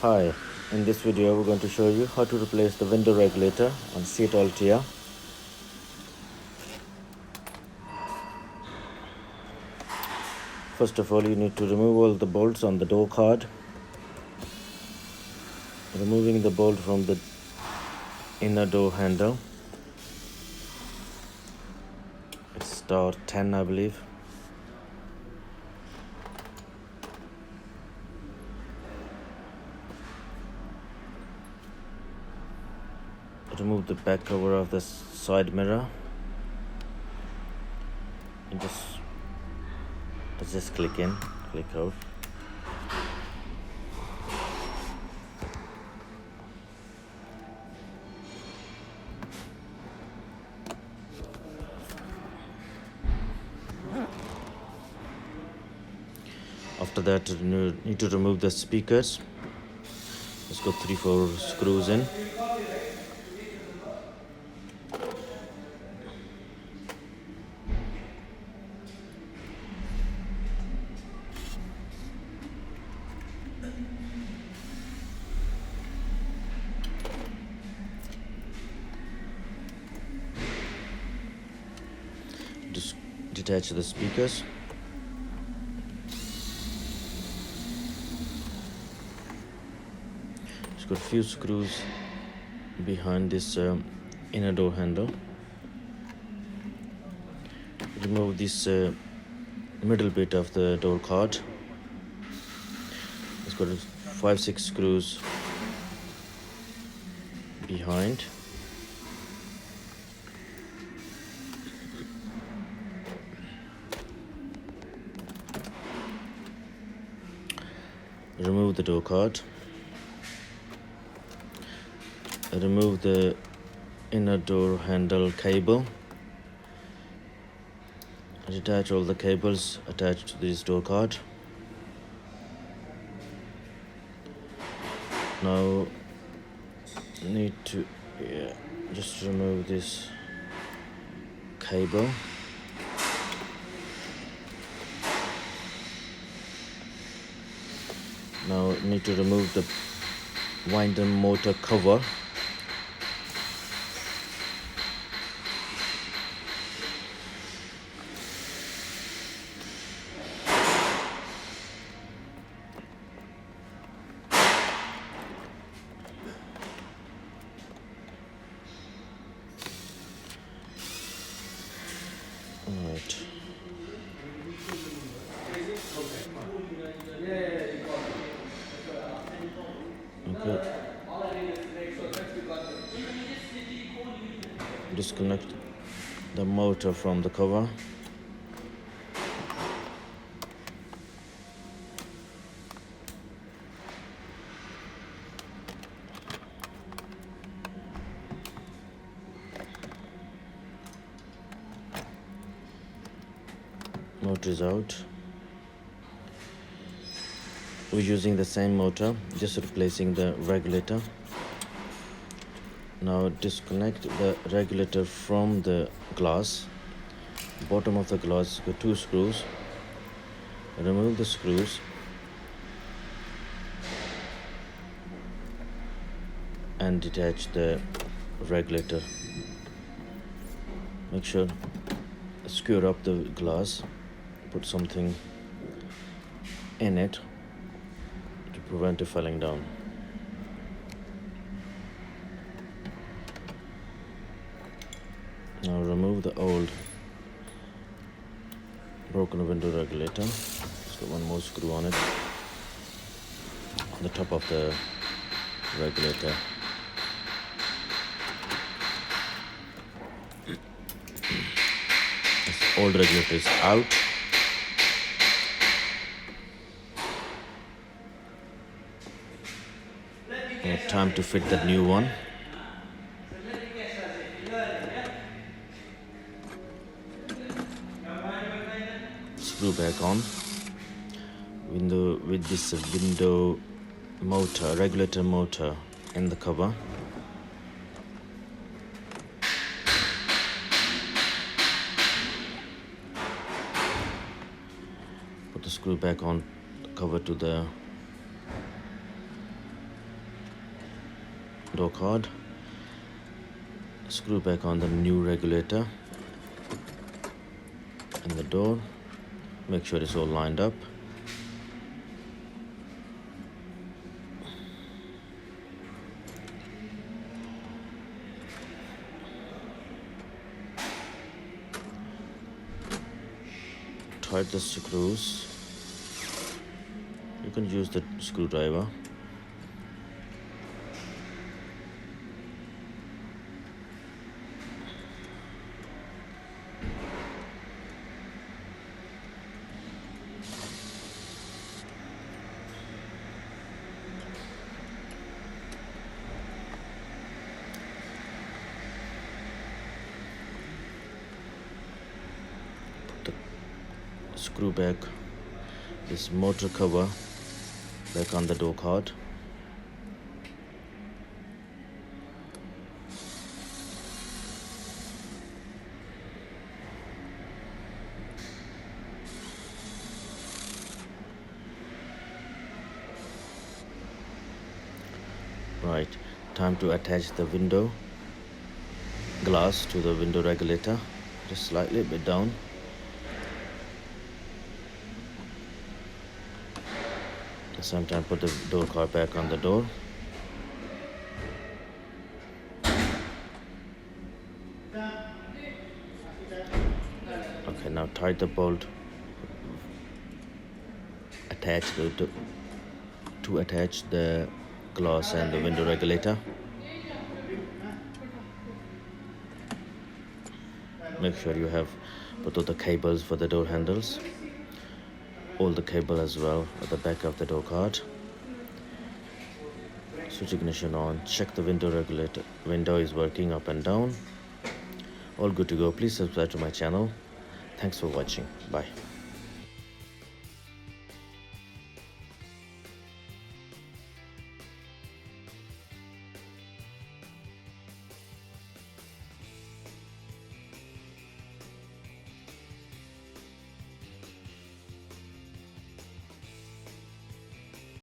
Hi, in this video we're going to show you how to replace the window regulator on Seat Altea. First of all, you need to remove all the bolts on the door card. Removing the bolt from the inner door handle. It's star 10, I believe. Remove the back cover of the side mirror. And just click in, click out. After that, you need to remove the speakers. Let's go 3-4 screws in. Just detach the speakers. Just got a few screws behind this inner door handle. Remove this middle bit of the door card. It's got 5-6 screws behind. Remove the door card. Remove the inner door handle cable. Detach all the cables attached to this door card. Now need to just remove this cable. Now need to remove the winder motor cover. Alright. Okay. Disconnect the motor from the cover. Motor is out. We're using the same motor, just replacing the regulator. Now disconnect the regulator from the glass. Bottom of the glass, got 2 screws. Remove the screws and detach the regulator. Make sure screw up the glass. Put something in it to prevent it falling down. Now remove the old broken window regulator. Just got one more screw on it, on the top of the regulator. This old regulator is out. Now time to fit the new one. Screw back on. With this window motor, regulator motor in the cover. Put the screw back on the cover to the door card, screw back on the new regulator and the door. Make sure it's all lined up. Tight the screws. You can use the screwdriver. Put the screw back this motor cover back on the door card. Right, time to attach the window glass to the window regulator, just slightly a bit down. At the same time, put the door card back on the door. Okay, now tight the bolt. To attach the glass and the window regulator. Make sure you have put all the cables for the door handles, all the cable as well at the back of the door card. Switch ignition on, check the window is working up and down. All good to go. Please subscribe to my channel. Thanks for watching. Bye.